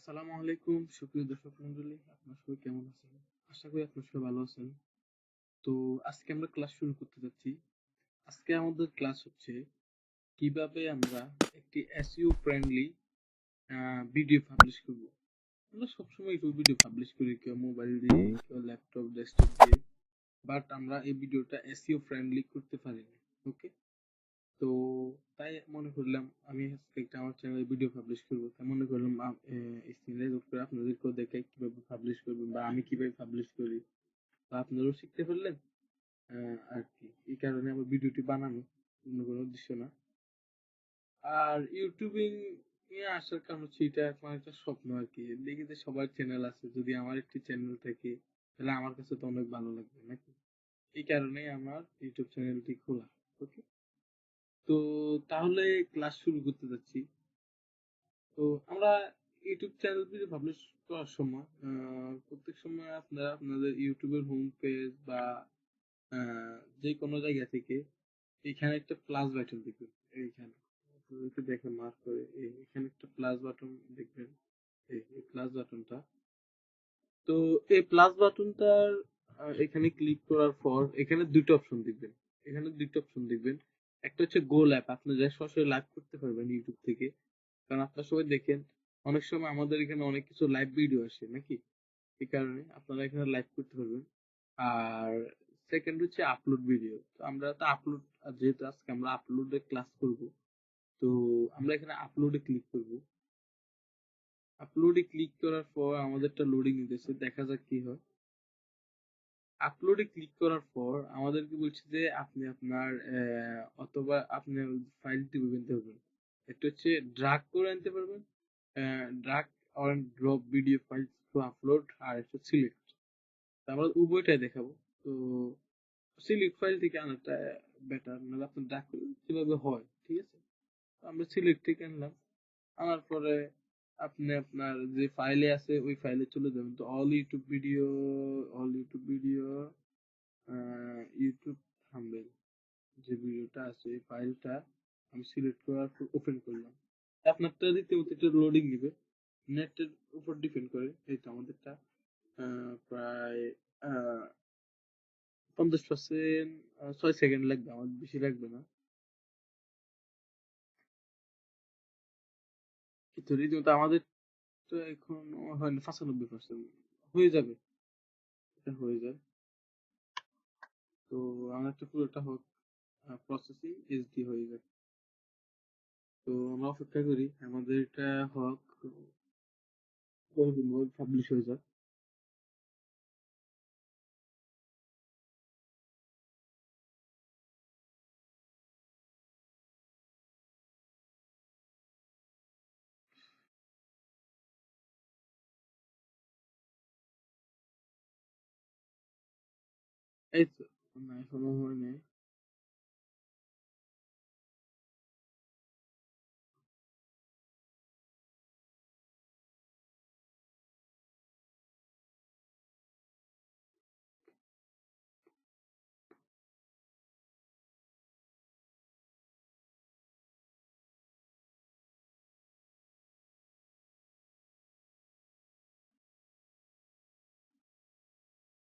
আসসালামু আলাইকুম সুপ্রিয় দর্শক মন্ডলী, আপনারা সবাই কেমন আছেন? আশা করি আপনারা সবাই ভালো আছেন। তো আজকে আমরা ক্লাস শুরু করতে যাচ্ছি। আজকে আমাদের ক্লাস হচ্ছে কিভাবে আমরা একটি এসইও ফ্রেন্ডলি ভিডিও পাবলিশ করব। আমরা সবসময় ইউটিউব ভিডিও পাবলিশ করি, কেউ মোবাইল দিয়ে, কেউ ল্যাপটপ ডেস্কটপ দিয়ে, বাট আমরা এই ভিডিওটা এসইও ফ্রেন্ডলি করতে পারি না। ওকে, তো তাই মনে করলাম আমি আজকে একটা আমার চ্যানেলে ভিডিও পাবলিশ করবো। তাই মনে করলাম স্ক্রিনে রেকর্ড করে আপনাদেরকেও দেখাই কিভাবে পাবলিশ করবেন বা আমি কিভাবে পাবলিশ করি, বা আপনারাও শিখতে পারলেন আর কি। এই কারণে আমার ভিডিওটি বানানো, অন্য কোনো উদ্দেশ্য না। আর ইউটিউবিং নিয়ে আসার কারণ হচ্ছে এটা আমার একটা স্বপ্ন আর কি। দেখি যে সবার চ্যানেল আছে, যদি আমার একটি চ্যানেল থাকে তাহলে আমার কাছে তো অনেক ভালো লাগবে নাকি। এই কারণেই আমার ইউটিউব চ্যানেলটি খোলা। ওকে, তো তাহলে ক্লাস শুরু করতে যাচ্ছি। তো আমরা ইউটিউব চ্যানেল ভিডিও পাবলিশ করার সময় প্রত্যেক সময় আপনারা আপনাদের ইউটিউবের হোম পেজ বা যে কোনো জায়গা থেকে এখানে একটা প্লাস বাটন দেখবেন। এইখানে আপনাদেরকে দেখে মার্ক করে এখানে একটা প্লাস বাটন দেখবেন, এই প্লাস বাটনটা। তো এই প্লাস বাটনটার এখানে ক্লিক করার পর এখানে দুটো অপশন দেখবেন। এখানে দুটো অপশন দেখবেন, একটা হচ্ছে গো ল্যাব, আপনি যা সরাসরি লাইভ করতে পারবেন ইউটিউব থেকে। কারণ আপনারা সবাই দেখেন অনেক সময় আমাদের এখানে অনেক কিছু লাইভ ভিডিও আসে নাকি, এই কারণে আপনারা এখানে লাইভ করতে পারবেন। আর সেকেন্ড হচ্ছে আপলোড ভিডিও। তো আমরা তো আপলোড, যেহেতু আজকে আমরা আপলোডে ক্লাস করব, তো আমরা এখানে আপলোডে ক্লিক করব। আপলোডে ক্লিক করার পর আমাদেরটা লোডিং নিতেছে, দেখা যাক কি হয়। আপলোডে ক্লিক করার পর আমাদেরকে বলছে যে আপনি আপনার অথবা আপনি ফাইলটি কিনতে পারবেন। একটা হচ্ছে ড্রাগ করে আনতে পারবেন, drag or drop video files to upload, আর একটা সিলেক্ট। আমরা উভয়টাই দেখাবো। তো সিলেক্ট ফাইল থেকে আনাটা বেটার, নাহলে আপনি ড্রাগ করলে কিভাবে হয়, ঠিক আছে। তো আমরা সিলেক্ট থেকে আনলাম, আনার পরে আপনি আপনার যে ফাইলে আছে ওই ফাইলে চলে যাবেন। তো all YouTube video YouTube thumbnail যে ভিডিওটা আছে এই ফাইলটা আমি সিলেক্ট করার পর ওপেন করলাম। আপনারটা রীতিমতো এটা লোডিং নিবে, নেটের উপর ডিপেন্ড করে। এই তো আমাদেরটা প্রায় 50%, 6 সেকেন্ড লাগবে, আমার বেশি লাগবে না। কিন্তু রীতিমতো আমাদের তো এখন হয় না, 95% হয়ে যাবে, এটা হয়ে যায়। তো আমাদের পুরোটা হোক, প্রসেসিং এইচডি হয়ে যায়। তো আমরা অপেক্ষা করি আমাদের এটা হোক, পাবলিশ হয়ে যায়। এই তো, না এখনো হয়নি।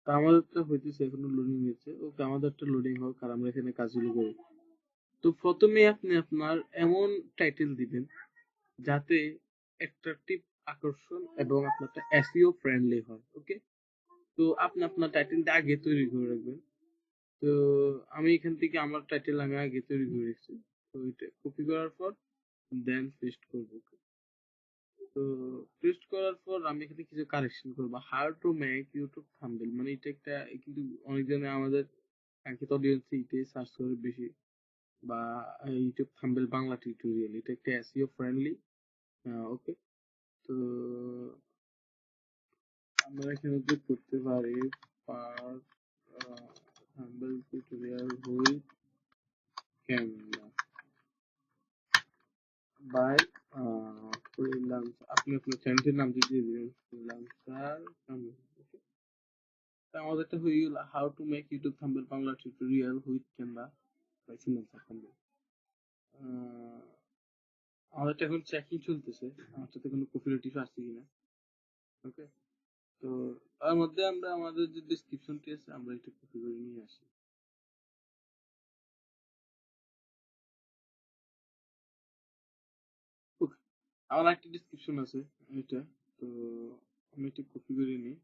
তা আমাদেরটা হইতেছে, এখনো লোডিং হয়েছে। ওকে, আমাদেরটা লোডিং হোক আর আমরা এখানে কাজগুলো করি। তো প্রথমে আপনি আপনার এমন টাইটেল দিবেন যাতে অ্যাট্রাকটিভ, আকর্ষণ এবং আপনারটা এসইও ফ্রেন্ডলি হয়। ওকে, তো আপনি আপনার টাইটেলটা আগে তৈরি করে রাখবেন। তো আমি এখান থেকে আমার টাইটেল আমি আগে তৈরি করে রেখেছি। তো এটা কপি করার পর দেন পেস্ট করব। তো পেস্ট করার পর আমি এখানে কিছু কারেকশন করব। How to make YouTube thumbnail, মানে এটা একটা, কিন্তু অনেকজনে আমাদের কাঙ্ক্ষিত অডিয়েন্স এটাই সার্চ করে বেশি, বা ইউটিউব থাম্বনেল বাংলা টিউটোরিয়াল, এটা একটা এসইও ফ্রেন্ডলি। ওকে, তো আমরা এখানে যোগ করতে পারি পার thumbnail tutorial with camera by freelancer. আপনি আপনার চ্যানেলটির নাম দিয়ে দিবেন ফ্রিল্যান্সার। আমাদেরটা হয়ে গেল how to make YouTube thumbnail Bangla tutorial with camera by freelancer thumbnail. আমাদেরটা এখন চেকিং চলতেছে, আমার সাথে কোনো কপিরাইট ইস্যু আসছে কিনা। ওকে, তো তার মধ্যে আমরা আমাদের যে ডেসক্রিপশনটি আছে আমরা এটা কপি করে নিয়ে আসি। ওকে, আমার একটা ডেসক্রিপশন আছে এটা, তো আমি এটা কপি করে নিই।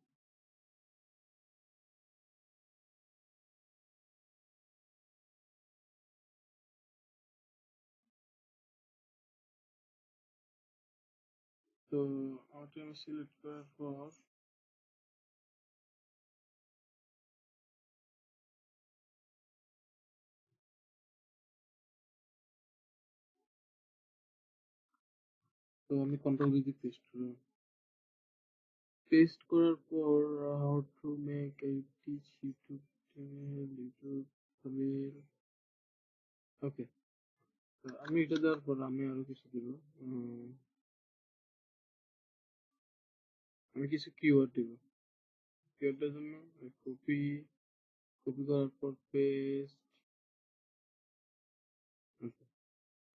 তো আমাকে আমি সিলেক্ট করার পর তো আমি কন্ট্রোল ভিজি পেস্ট করব। পেস্ট করার পর how to make a teach YouTube channel, YouTube thumbnail. Okay, তো আমি এটা দেওয়ার পর আমি আরো কিছু দিব। উম, আমি কিছু কিওয়ার্ড দিব। কিওয়ার্ডের জন্য কপি, কপি করার পর পেস্ট।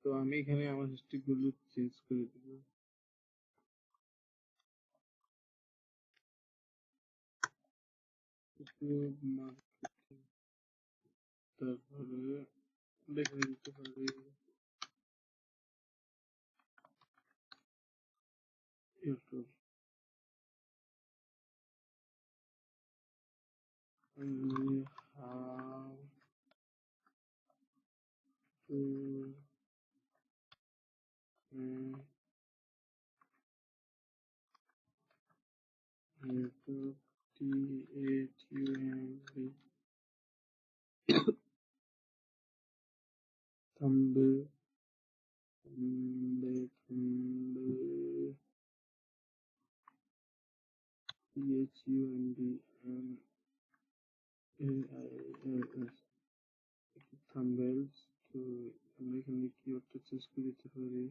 তো আমি এখানে আমার হিস্ট্রি গুলো চেঞ্জ করে দিব। ইউটিউব মার্কেটিং, তারপরে দেখে দিতে পারি YouTube how to YouTube THUMB thumbnail, thumbnail, thumbnail, THUMBNAILS thumbnails। তো আমরা এখানে কিওয়ার্ডটা চেঞ্জ করে দিতে পারি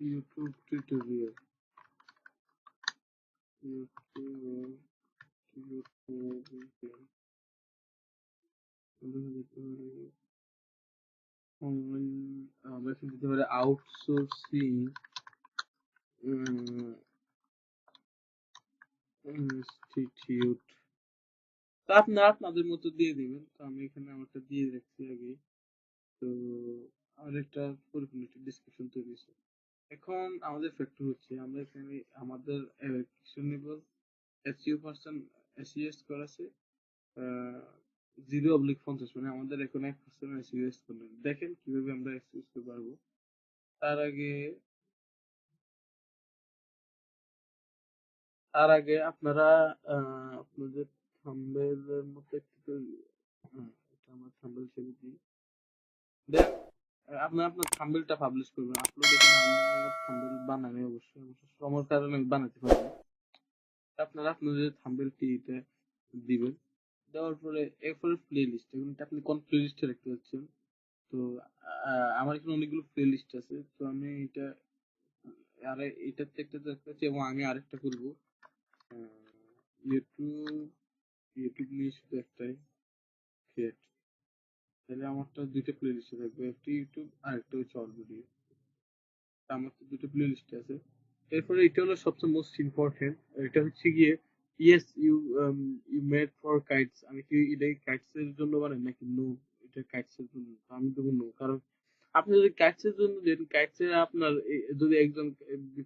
ইউটিউব টিউটোরিয়াল, ইউটিউব টিউটোরিয়াল। আমরা দিতে পারি অনলাইন, আমরা এখানে দিতে পারি আউটসোর্সিং ইনস্টিটিউট। তা আপনারা আপনাদের মতো দিয়ে দিবেন। তো আমি এখানে আমারটা দিয়ে রাখছি আগে। তো আমার একটা পরিপূর্ণ একটা ডেসক্রিপশন তৈরি হয়েছে। এখন আমাদের ফ্যাক্টর হচ্ছে আমরা এখানে আমাদের কিছু নিব এসইও পার্সন, এসইও স্কোর আছে 0/50, মানে আমাদের এখন 1% এসইও স্কোর নেই। দেখেন কিভাবে আমরা এসইও স্কোর পারবো। তার আগে আপনারা আপনাদের থাম্বনেইলের মতো একটু এটা আমার থাম্বনেইল ছেড়ে দিই। দেন আপনি আপনার থাম্বনেইলটা পাবলিশ করবেন। আপলোড এখানে আমি আমার থাম্বনেইল বানানো অবশ্যই সময়ের কারণে আমি বানাতে পারি না। আপনারা আপনাদের থাম্বনেইলটি এটা দিবেন। দেওয়ার পরে এরপরে প্লে লিস্ট, এখন আপনি কোন প্লে লিস্টে রাখতে যাচ্ছেন। তো আমার এখানে অনেকগুলো প্লে লিস্ট আছে। তো আমি এটা আরে এটাতে একটা দেখতে পাচ্ছি এবং আমি আরেকটা করবো ইউটিউব, ইউটিউব নিয়ে শুধু একটাই ক্রিয়েট। তাহলে আমারটা দুইটা প্লে লিস্টে থাকবে, একটা ইউটিউব আর একটা হচ্ছে অল ভিডিও। আমার তো দুটো প্লে লিস্ট আছে। এরপরে এটা হলো সবচেয়ে মোস্ট ইম্পর্টেন্ট, এটা হচ্ছে গিয়ে yes you you made for kites. আমি কি এটা কাইটস এর জন্য বানাই নাকি নো, এটা কাইটস এর জন্য। তো আমি দেবো নো, কারণ আপনি যদি কাইটস এর জন্য দেন, কাইটস এর আপনার যদি একজন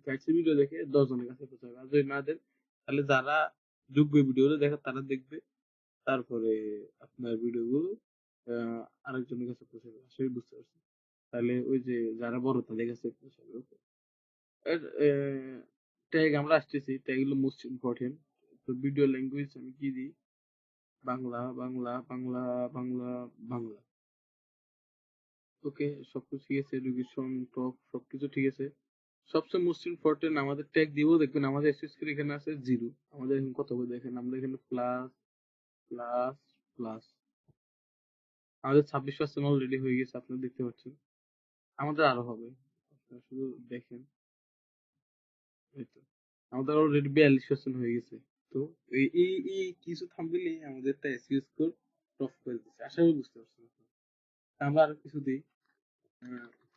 কাইটস এর ভিডিও দেখে 10 জনের কাছে পৌঁছাবে, আর যদি না দেন তাহলে যারা যোগ্য ভিডিও দেখে তারা দেখবে, তারপরে আপনার ভিডিওগুলো আরেকজনের কাছে পৌঁছাবে। আসলে বুঝতে পারছি। তাহলে ওই যে যারা বড় তাদের কাছে পৌঁছাবে। ওকে, এর ট্যাগ আমরা আসতেছি, ট্যাগ গুলো মোস্ট ইম্পর্টেন্ট। তো ভিডিও ল্যাঙ্গুয়েজ আমি কি দিই, বাংলা বাংলা বাংলা বাংলা বাংলা। ওকে, সবকিছু ঠিক আছে, এডুকেশন টপ সবকিছু ঠিক আছে। সবচেয়ে মোস্ট ইম্পর্টেন্ট আমাদের ট্যাগ দিব, দেখবেন আমাদের এসএস এখানে আছে 0। আমাদের এখানে কত করে দেখেন, আমরা এখানে প্লাস প্লাস প্লাস, আমাদের 26% অলরেডি হয়ে গেছে, আপনারা দেখতে পাচ্ছেন। আমাদের আরো হবে, আপনারা শুধু দেখেন। এই তো আমাদের অলরেডি 42% হয়ে গেছে। তো এই এই এই কিছু থাম্বনেইলে আমাদের একটা এসইও স্কোর টপ করে দিচ্ছে, আশা করি বুঝতে পারছেন আপনারা। আমরা আরো কিছু দিই,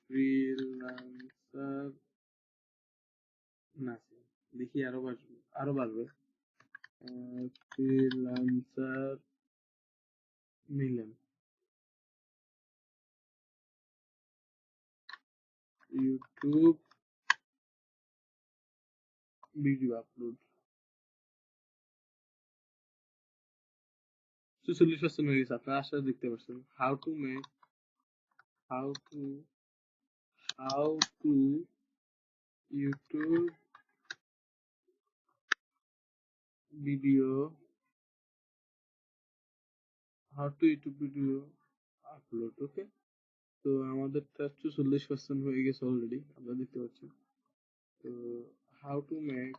ফ্রিল্যান্সার না দেখি আরো বাড়বে। ফ্রিল্যান্সার নিলাম, ইউটিউব ভিডিও আপলোড 46% হয়ে গেছে। আপনারা আসলে দেখতে পাচ্ছেন। How to how to YouTube video upload. Okay, তো আমাদেরটা 44% হয়ে গেছে অলরেডি, আপনারা দেখতে পাচ্ছেন। তো how to make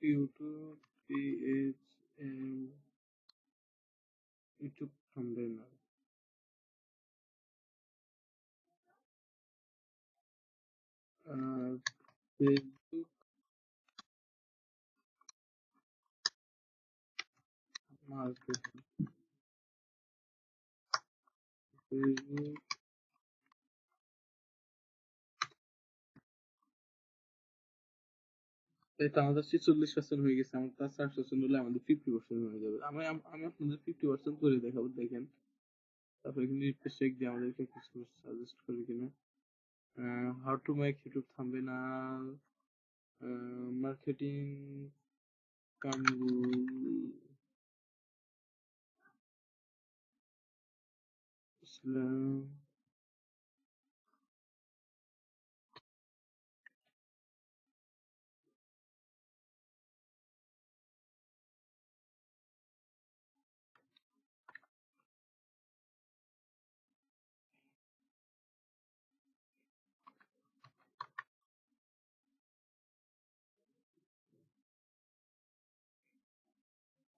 YouTube page and YouTube thumbnail. Facebook marketing, Facebook এই তো আমাদের 46% হয়ে গেছে। আমার 60% হলে আমাদের 50% হয়ে যাবে। আমি আপনাদের 50% করে দেখাবো, দেখেন। তারপরে কিন্তু রিফ্রেশ চেক দিয়ে আমাদেরকে কিছু সাজেস্ট করে কিনা। How to make YouTube thumbnail, marketing, Kamrul Islam.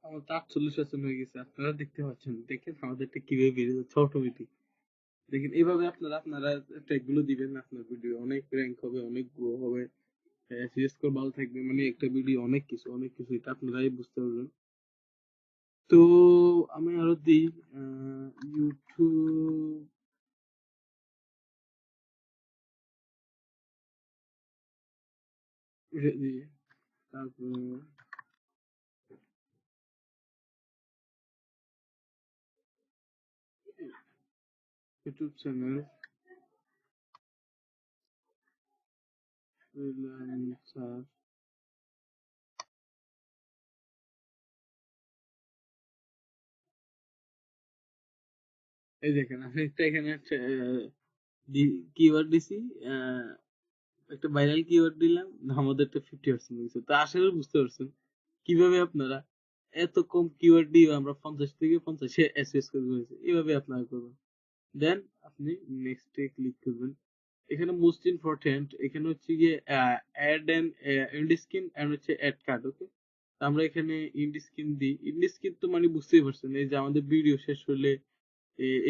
আমার তো 48% হয়ে গেছে, আপনারা দেখতে পাচ্ছেন। দেখেন আমাদেরটা কিভাবে বেড়ে যাচ্ছে অটোমেটিক। দেখেন এইভাবে আপনারা ট্যাগ গুলো দিবেন, আপনার ভিডিও অনেক র্যাঙ্ক হবে, অনেক গ্রো হবে, এসইও স্কোর ভালো থাকবে। মানে একটা ভিডিও অনেক কিছু এটা আপনারাই বুঝতে পারবেন। তো আমি আরো দিই ইউটিউব দিই, তারপর ইউটিউব চ্যানেল ফ্রিল্যান্সার। এই দেখেন আমি একটা এখানে কিওয়ার্ড দিছি, একটা ভাইরাল কিওয়ার্ড দিলাম, আমাদেরটা 50% হয়েছে। তো আসলে বুঝতে পারছেন কিভাবে আপনারা এত কম কিওয়ার্ড দিয়ে আমরা 50 থেকে 50 এসএস করে ফেলেছি। এভাবে আপনারা করবেন। দেন আপনি নেক্সট এ ক্লিক করবেন। এখানে মোস্ট ইম্পর্টেন্ট এখানে হচ্ছে গিয়ে ad and end screen and হচ্ছে অ্যাড কার্ড। ওকে, আমরা এখানে ইন্ড স্ক্রিন দিই। ইন্ড স্ক্রিন তো মানে বুঝতেই পারছেন, এই যে আমাদের ভিডিও শেষ হলে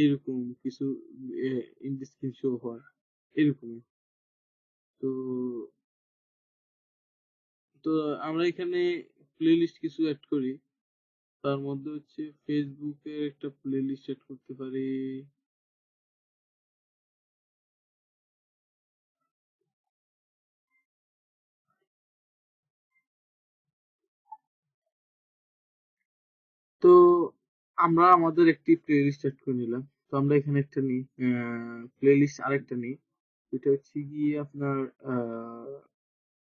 এইরকম কিছু ইন্ড স্ক্রিন শো হয় এরকম। তো তো আমরা এখানে প্লেলিস্ট কিছু অ্যাড করি। তার মধ্যে হচ্ছে ফেসবুকের একটা প্লেলিস্ট অ্যাড করতে পারি। তো আমরা আমাদের একটি প্লেলিস্ট অ্যাড করে নিলাম। তো আমরা এখানে একটা নিই, প্লেলিস্ট আরেকটা নিই। এটা হচ্ছে গিয়ে আপনার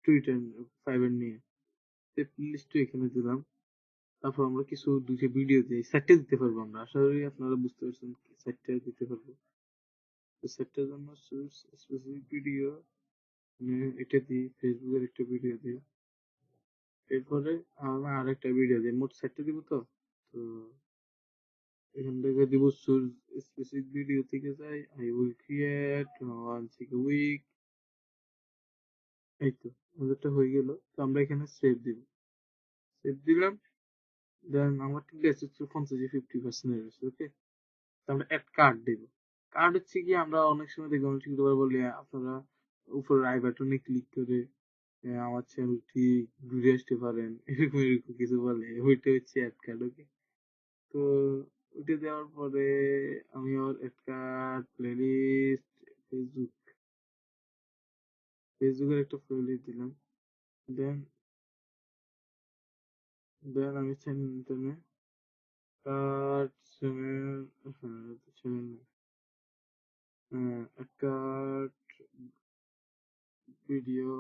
টুইটার ফাইবার নিয়ে সেই প্লেলিস্টটা এখানে দিলাম। তারপর আমরা কিছু দুইটা ভিডিও দিই, সেটটা দিতে পারবো আমরা। আশা করি আপনারা বুঝতে পারছেন সেটটা দিতে পারবো। তো সেটটার জন্য সোর্স স্পেসিফিক ভিডিও এটা দিই, ফেসবুকের একটা ভিডিও দিই। এরপরে আমরা আরেকটা ভিডিও দিই, মোট সেটটা দিব। তো তো এখান থেকে দিব সোর্স স্পেসিফিক ভিডিও থেকে যাই, I will create once a week. এই তো আমাদেরটা হয়ে গেল। তো আমরা এখানে সেভ দিলাম। দেন আমার ঠিক আছে 50% হয়ে গেছে। ওকে, আমরা অ্যাড কার্ড দেব। কার্ড হচ্ছে কি আমরা অনেক সময় দেখবো অনেক ইউটিউবার বলি আপনারা উপরে আই বাটনে ক্লিক করে আমার চ্যানেলটি ঘুরে আসতে পারেন, এরকম কিছু বলে, ওইটা হচ্ছে অ্যাড কার্ড। ওকে, তো ওইটা দেওয়ার পরে আমি আমার অ্যাড কার্ড প্লেলিস্ট ফেসবুকের একটা প্রোফাইল দিলাম, দেন আমি চ্যানেল কার্ড চ্যানেল, হ্যাঁ চ্যানেল কার্ড ভিডিও,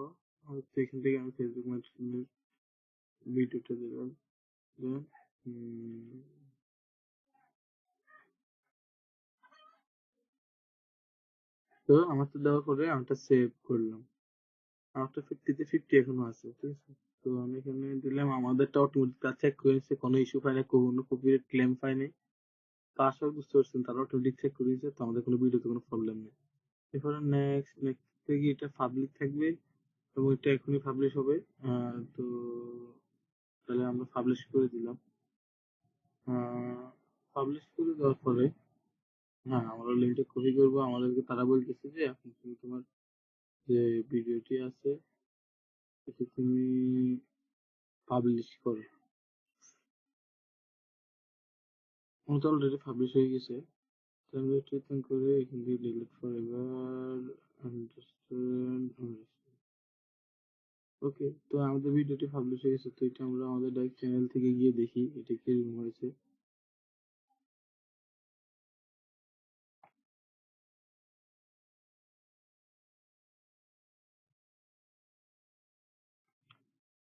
এখান থেকে আমি ফেসবুক মাধ্যমে ভিডিওটা দিলাম, দেন তো আমার তো দেওয়ার পরে আমারটা সেভ করলাম, আমারটা 50 এখনো আছে, ঠিক আছে। তো আমি এখানে দিলাম, আমাদেরটা অটোমেটিক চেক করে নিচ্ছে, কোনো ইস্যু পাই না, কোনো কপিরাইট ক্লেম পাই নাই। তো আশা করি বুঝতে পারছেন, তারা অটোমেটিক চেক করে দিয়েছে, তো আমাদের কোনো ভিডিওতে কোনো প্রবলেম নেই। এরপরে নেক্সট থেকে এটা পাবলিক থাকবে এবং এটা এখনই পাবলিশ হবে। তো তাহলে আমরা পাবলিশ করে দিলাম। পাবলিশ করে দেওয়ার পরে হ্যাঁ আমরা লিঙ্কটা কপি করবো, আমাদেরকে তারা বলতেছে যে এখন তুমি তোমার যে ভিডিওটি আছে সেটা তুমি পাবলিশ করো। আমার তো অলরেডি পাবলিশ হয়ে গেছে, তো আমি ট্রিটমেন্ট করে এখান থেকে ডিলিট ফর এভার আন্ডারস্ট্যান্ড। ওকে, তো আমাদের ভিডিওটি পাবলিশ হয়ে গেছে, তো এটা আমরা আমাদের ডাইরেক্ট চ্যানেল থেকে গিয়ে দেখি এটা কিরকম হয়েছে।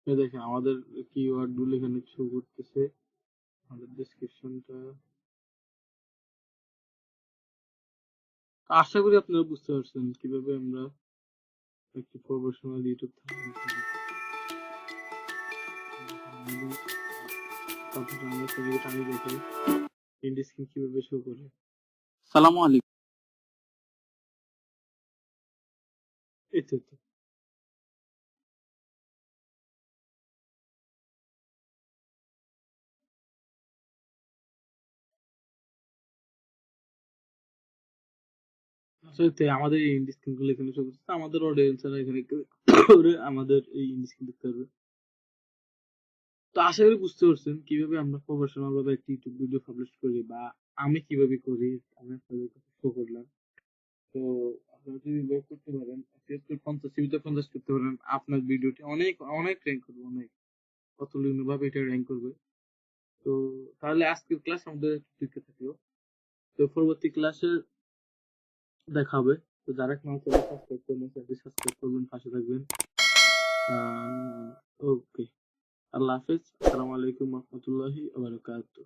এই দেখেন আমাদের কিওয়ার্ড গুলো এখানে শো করতেছে, আমাদের ডেসক্রিপশনটা। আশা করি আপনারা বুঝতে পারছেন কিভাবে আমরা একটি প্রফেশনাল ইউটিউব তারপরে আমরা সেটাকে টানিয়ে দেখাই ইন্ডি স্ক্রিন কিভাবে শো করে। সালামু আলাইকুম। এই তো আসলে আমাদের এই ইন্ডি স্ক্রিন গুলো এখানে শো করছে, আমাদের অডিয়েন্সরা এখানে করে আমাদের এই ইন্ডি স্ক্রিন দেখতে পারবে। তো আশা করি বুঝতে পারছেন কিভাবে আমরা প্রফেশনাল ভাবে একটি ইউটিউব ভিডিও পাবলিশ করি, বা আমি কিভাবে করি আমি আপনাদের কাছে শো করলাম। তো আপনারা যদি বের করতে পারেন, বিশেষ করে 50 করতে পারেন, আপনার ভিডিওটি অনেক অনেক র্যাঙ্ক করবে, অনেক অতুলনীয় ভাবে এটা র্যাঙ্ক করবে। তো তাহলে আজকের ক্লাস আমাদের টিকে থাকলো, তো পরবর্তী ক্লাসে দেখা হবে। তো যারা এখনো চ্যানেল সাবস্ক্রাইব করবেন, চ্যানেলটি সাবস্ক্রাইব করবেন, পাশে থাকবেন। ওকে, আল্লাহ হাফেজ, আসসালামু আলাইকুম রহমতুল্লাহি ওয়া বারাকাতুহু।